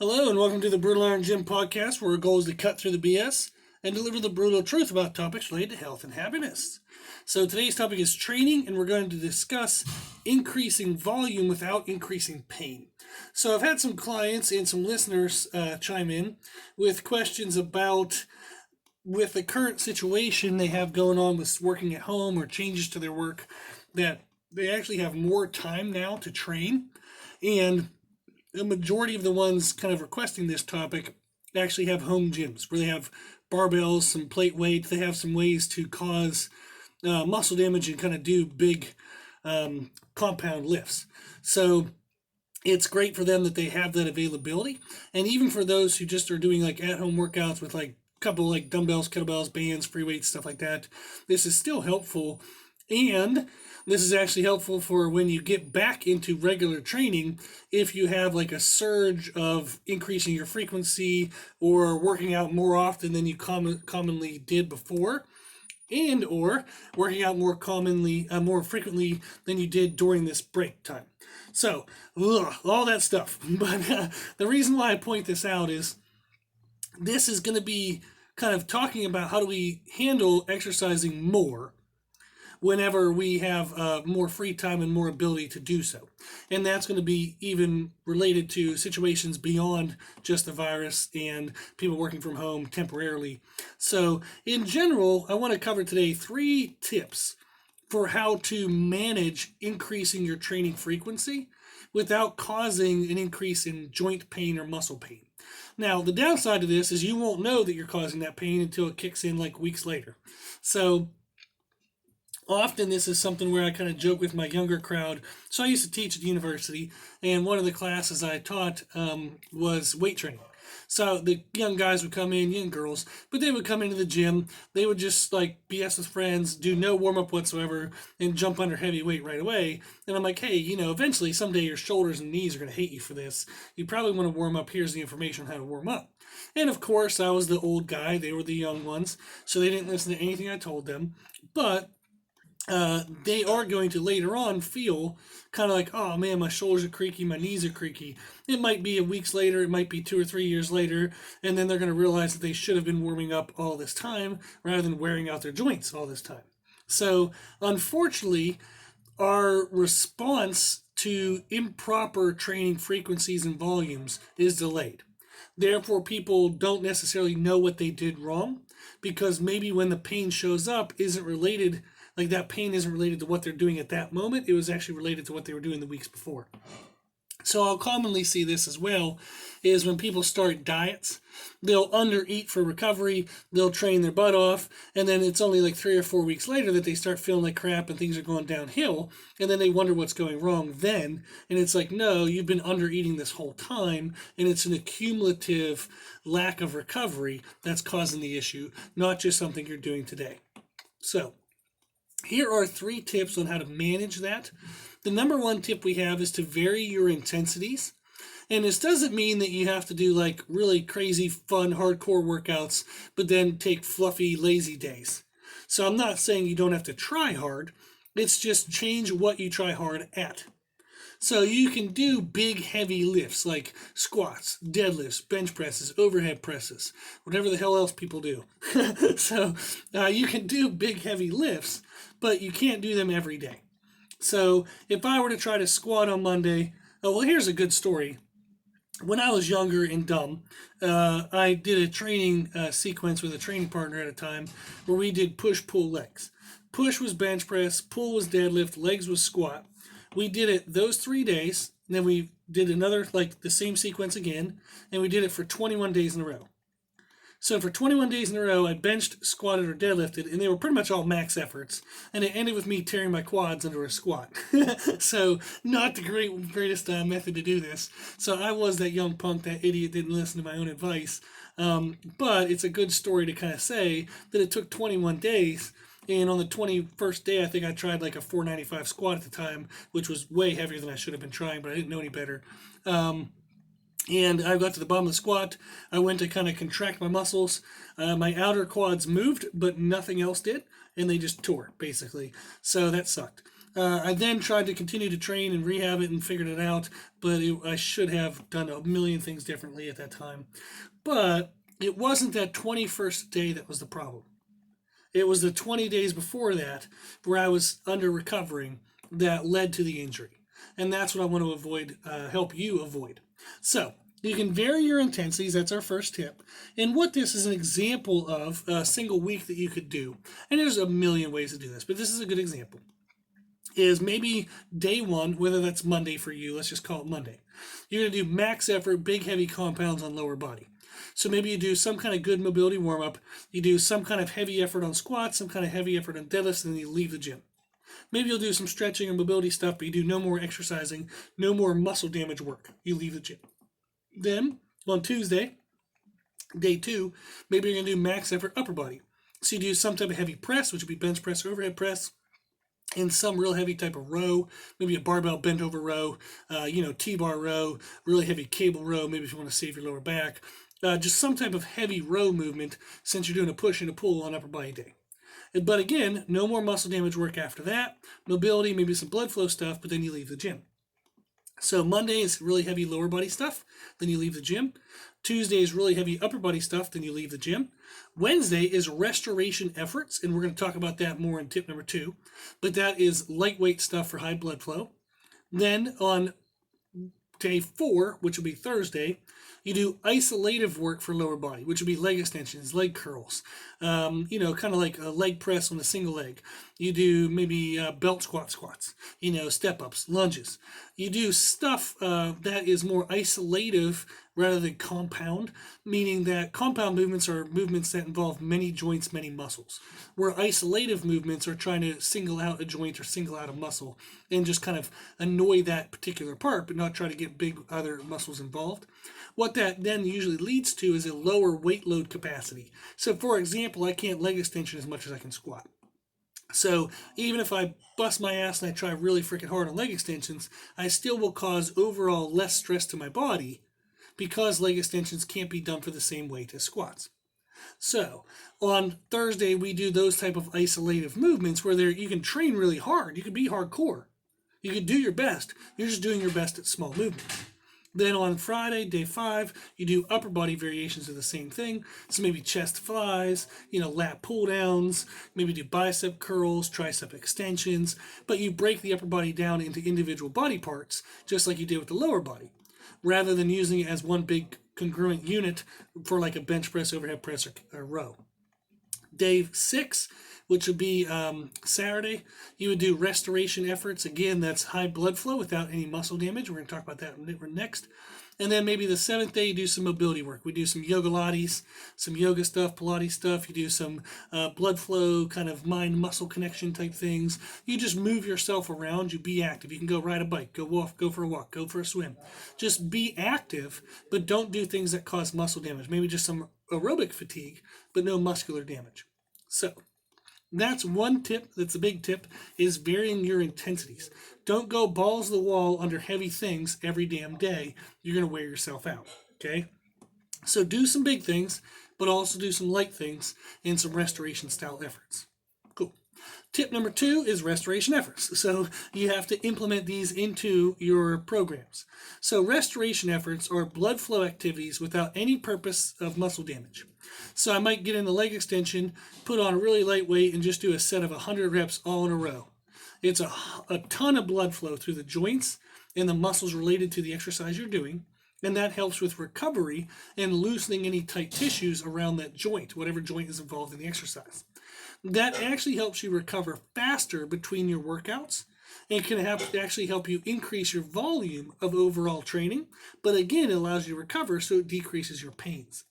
Hello and welcome to the Brutal Iron Gym podcast, where our goal is to cut through the BS and deliver the brutal truth about topics related to health and happiness. So today's topic is training, and we're going to discuss increasing volume without increasing pain. So I've had some clients and some listeners chime in with questions about, with the current situation they have going on with working at home or changes to their work, that they actually have more time now to train. And the majority of the ones kind of requesting this topic actually have home gyms where they have barbells, some plate weights. They have some ways to cause muscle damage and kind of do big compound lifts. So it's great for them that they have that availability. And even for those who just are doing like at-home workouts with like a couple like dumbbells, kettlebells, bands, free weights, stuff like that, this is still helpful. And this is actually helpful for when you get back into regular training, if you have like a surge of increasing your frequency or working out more often than you commonly did before, and or working out more frequently than you did during this break time. So, all that stuff. But the reason why I point this out is this is going to be kind of talking about how do we handle exercising more whenever we have more free time and more ability to do so. And that's going to be even related to situations beyond just the virus and people working from home temporarily. So in general, I want to cover today 3 tips for how to manage increasing your training frequency without causing an increase in joint pain or muscle pain. Now, the downside of this is you won't know that you're causing that pain until it kicks in like weeks later. So often this is something where I kind of joke with my younger crowd. So I used to teach at university, and one of the classes I taught was weight training. So the young guys would come in, young girls, but they would come into the gym. They would just like BS with friends, do no warm-up whatsoever, and jump under heavy weight right away. And I'm like, hey, eventually someday your shoulders and knees are going to hate you for this. You probably want to warm up. Here's the information on how to warm up. And of course, I was the old guy. They were the young ones. So they didn't listen to anything I told them. But they are going to later on feel kind of like, oh man, my shoulders are creaky, my knees are creaky. It might be a weeks later, it might be 2 or 3 years later, and then they're going to realize that they should have been warming up all this time rather than wearing out their joints all this time. So unfortunately, our response to improper training frequencies and volumes is delayed. Therefore, people don't necessarily know what they did wrong, because maybe when the pain shows up isn't related, like that pain isn't related to what they're doing at that moment. It was actually related to what they were doing the weeks before. So I'll commonly see this as well, is when people start diets, they'll undereat for recovery, they'll train their butt off, and then it's only like 3 or 4 weeks later that they start feeling like crap and things are going downhill, and then they wonder what's going wrong then, and it's like, no, you've been undereating this whole time, and it's an accumulative lack of recovery that's causing the issue, not just something you're doing today. So here are 3 tips on how to manage that. The number 1 tip we have is to vary your intensities. And this doesn't mean that you have to do like really crazy, fun, hardcore workouts, but then take fluffy, lazy days. So I'm not saying you don't have to try hard. It's just change what you try hard at. So you can do big, heavy lifts like squats, deadlifts, bench presses, overhead presses, whatever the hell else people do. So you can do big, heavy lifts, but you can't do them every day. So if I were to try to squat on Monday, here's a good story. When I was younger and dumb, I did a training sequence with a training partner at a time where we did push, pull, legs. Push was bench press, pull was deadlift, legs was squat. We did it those 3 days, and then we did another, like the same sequence again, and we did it for 21 days in a row. So for 21 days in a row, I benched, squatted, or deadlifted, and they were pretty much all max efforts. And it ended with me tearing my quads under a squat. So not the greatest method to do this. So I was that young punk, that idiot, didn't listen to my own advice. But it's a good story to kind of say that it took 21 days. And on the 21st day, I think I tried like a 495 squat at the time, which was way heavier than I should have been trying, but I didn't know any better. And I got to the bottom of the squat. I went to kind of contract my muscles. My outer quads moved, but nothing else did. And they just tore, basically. So that sucked. I then tried to continue to train and rehab it and figured it out, but I should have done a million things differently at that time. But it wasn't that 21st day that was the problem. It was the 20 days before that where I was under recovering that led to the injury. And that's what I want to avoid, help you avoid. So, you can vary your intensities. That's our first tip. And what this is an example of a single week that you could do. And there's a million ways to do this, but this is a good example. Is maybe day one, whether that's Monday for you, let's just call it Monday. You're going to do max effort, big heavy compounds on lower body. So maybe you do some kind of good mobility warm up, you do some kind of heavy effort on squats, some kind of heavy effort on deadlifts, and then you leave the gym. Maybe you'll do some stretching and mobility stuff, but you do no more exercising, no more muscle damage work. You leave the gym. Then on Tuesday, day two, maybe you're going to do max effort upper body. So you do some type of heavy press, which would be bench press or overhead press, and some real heavy type of row, maybe a barbell bent over row, T-bar row, really heavy cable row, maybe if you want to save your lower back. Just some type of heavy row movement since you're doing a push and a pull on upper body day. But again, no more muscle damage work after that. Mobility, maybe some blood flow stuff, but then you leave the gym. So Monday is really heavy lower body stuff, then you leave the gym. Tuesday is really heavy upper body stuff, then you leave the gym. Wednesday is restoration efforts, and we're going to talk about that more in tip number 2. But that is lightweight stuff for high blood flow. Then on day 4, which will be Thursday, you do isolative work for lower body, which would be leg extensions, leg curls, kind of like a leg press on a single leg. You do maybe belt squats, step ups, lunges. You do stuff that is more isolative rather than compound, meaning that compound movements are movements that involve many joints, many muscles, where isolative movements are trying to single out a joint or single out a muscle and just kind of annoy that particular part, but not try to get big other muscles involved. What that then usually leads to is a lower weight load capacity. So for example, I can't leg extension as much as I can squat. So even if I bust my ass and I try really freaking hard on leg extensions, I still will cause overall less stress to my body because leg extensions can't be done for the same weight as squats. So on Thursday, we do those type of isolative movements where you can train really hard. You can be hardcore. You can do your best. You're just doing your best at small movements. Then on Friday, day 5, you do upper body variations of the same thing. So maybe chest flies, lat pull downs, maybe do bicep curls, tricep extensions, but you break the upper body down into individual body parts, just like you did with the lower body, rather than using it as one big congruent unit for like a bench press, overhead press, or row. Day 6, which would be Saturday, you would do restoration efforts. Again, that's high blood flow without any muscle damage. We're going to talk about that next. And then maybe the 7th day, you do some mobility work. We do some yoga lattes, some yoga stuff, Pilates stuff. You do some blood flow, kind of mind-muscle connection type things. You just move yourself around. You be active. You can go ride a bike, go walk, go for a walk, go for a swim. Just be active, but don't do things that cause muscle damage. Maybe just some aerobic fatigue, but no muscular damage. So that's one tip. That's a big tip, is varying your intensities. Don't go balls to the wall under heavy things every damn day. You're going to wear yourself out, okay? So do some big things, but also do some light things and some restoration style efforts. Cool. Tip number 2 is restoration efforts. So you have to implement these into your programs. So restoration efforts are blood flow activities without any purpose of muscle damage. So I might get in the leg extension, put on a really light weight, and just do a set of 100 reps all in a row. It's a ton of blood flow through the joints and the muscles related to the exercise you're doing, and that helps with recovery and loosening any tight tissues around that joint, whatever joint is involved in the exercise. That actually helps you recover faster between your workouts, and can actually help you increase your volume of overall training, but again, it allows you to recover, so it decreases your pains.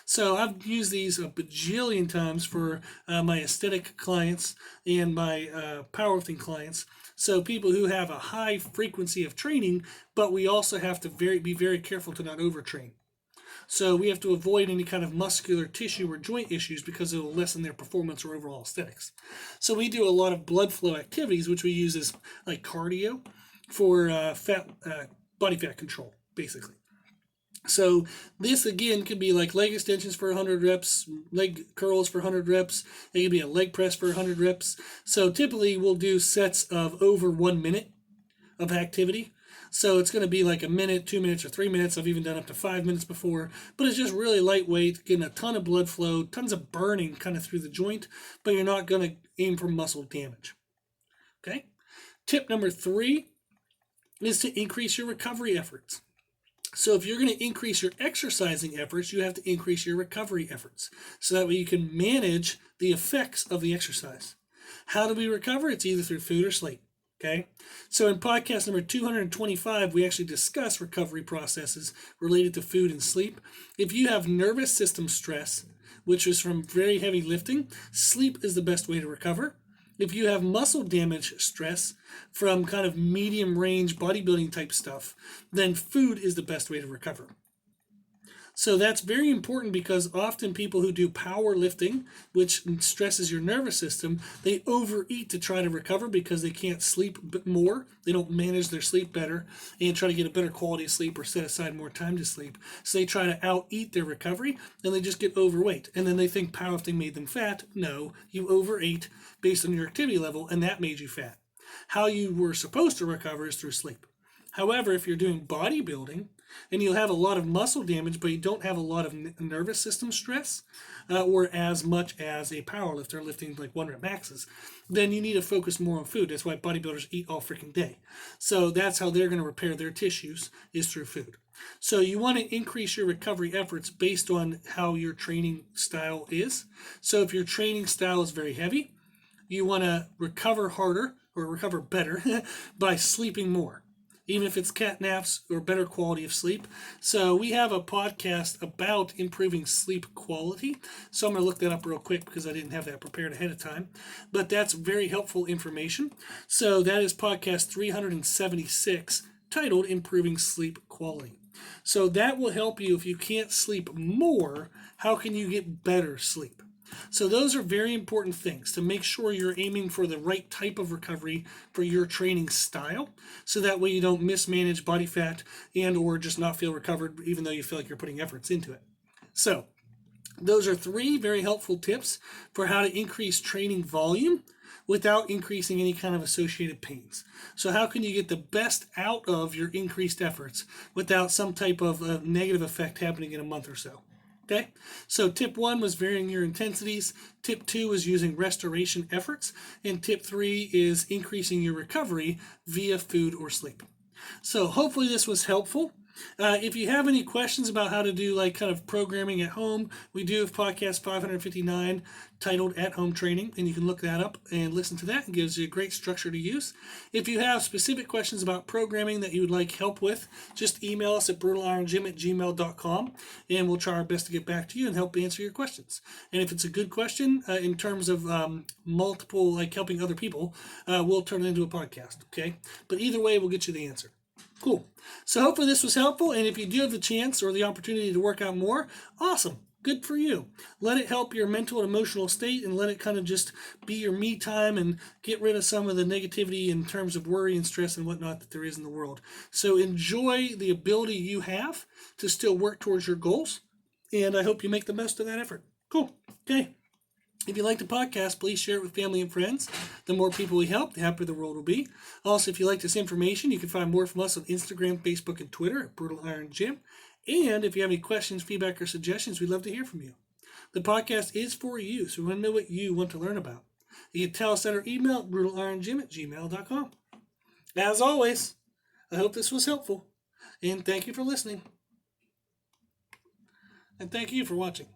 So I've used these a bajillion times for my aesthetic clients and my powerlifting clients. So people who have a high frequency of training, but we also have to be very careful to not overtrain. So we have to avoid any kind of muscular tissue or joint issues because it will lessen their performance or overall aesthetics. So we do a lot of blood flow activities, which we use as like cardio for body fat control, basically. So this again could be like leg extensions for 100 reps, leg curls for 100 reps. It could be a leg press for 100 reps. So typically we'll do sets of over 1 minute of activity. So it's going to be like a minute, 2 minutes, or 3 minutes. I've even done up to 5 minutes before, but it's just really lightweight, getting a ton of blood flow, tons of burning kind of through the joint, but you're not going to aim for muscle damage. Okay. Tip number 3 is to increase your recovery efforts. So if you're going to increase your exercising efforts, you have to increase your recovery efforts. So that way you can manage the effects of the exercise. How do we recover? It's either through food or sleep. Okay. So in podcast number 225, we actually discuss recovery processes related to food and sleep. If you have nervous system stress, which is from very heavy lifting, sleep is the best way to recover. If you have muscle damage stress from kind of medium range bodybuilding type stuff, then food is the best way to recover. So that's very important because often people who do powerlifting, which stresses your nervous system, they overeat to try to recover because they can't sleep more. They don't manage their sleep better and try to get a better quality of sleep or set aside more time to sleep. So they try to out-eat their recovery and they just get overweight. And then they think powerlifting made them fat. No, you overate based on your activity level and that made you fat. How you were supposed to recover is through sleep. However, if you're doing bodybuilding and you'll have a lot of muscle damage, but you don't have a lot of nervous system stress or as much as a powerlifter lifting like 1 rep maxes, then you need to focus more on food. That's why bodybuilders eat all freaking day. So that's how they're going to repair their tissues is through food. So you want to increase your recovery efforts based on how your training style is. So if your training style is very heavy, you want to recover harder or recover better by sleeping more, even if it's cat naps or better quality of sleep. So we have a podcast about improving sleep quality. So I'm going to look that up real quick because I didn't have that prepared ahead of time. But that's very helpful information. So that is podcast 376, titled Improving Sleep Quality. So that will help you if you can't sleep more, how can you get better sleep? So those are very important things to make sure you're aiming for the right type of recovery for your training style. So that way you don't mismanage body fat and or just not feel recovered even though you feel like you're putting efforts into it. So those are 3 very helpful tips for how to increase training volume without increasing any kind of associated pains. So how can you get the best out of your increased efforts without some type of negative effect happening in a month or so? Okay, so tip 1 was varying your intensities. Tip 2 was using restoration efforts. And tip 3 is increasing your recovery via food or sleep. So hopefully this was helpful. If you have any questions about how to do like kind of programming at home, we do have podcast 559 titled At Home Training, and you can look that up and listen to that. It gives you a great structure to use. If you have specific questions about programming that you would like help with, just email us at brutalirongym@gmail.com and we'll try our best to get back to you and help answer your questions. And if it's a good question in terms of multiple, like helping other people, we'll turn it into a podcast, okay? But either way, we'll get you the answer. Cool. So hopefully this was helpful, and if you do have the chance or the opportunity to work out more, awesome. Good for you. Let it help your mental and emotional state and let it kind of just be your me time and get rid of some of the negativity in terms of worry and stress and whatnot that there is in the world. So enjoy the ability you have to still work towards your goals, and I hope you make the most of that effort. Cool. Okay. If you like the podcast, please share it with family and friends. The more people we help, the happier the world will be. Also, if you like this information, you can find more from us on Instagram, Facebook, and Twitter at Brutal Iron Gym. And if you have any questions, feedback, or suggestions, we'd love to hear from you. The podcast is for you, so we want to know what you want to learn about. You can tell us at our email at brutalirongym@gmail.com. As always, I hope this was helpful, and thank you for listening. And thank you for watching.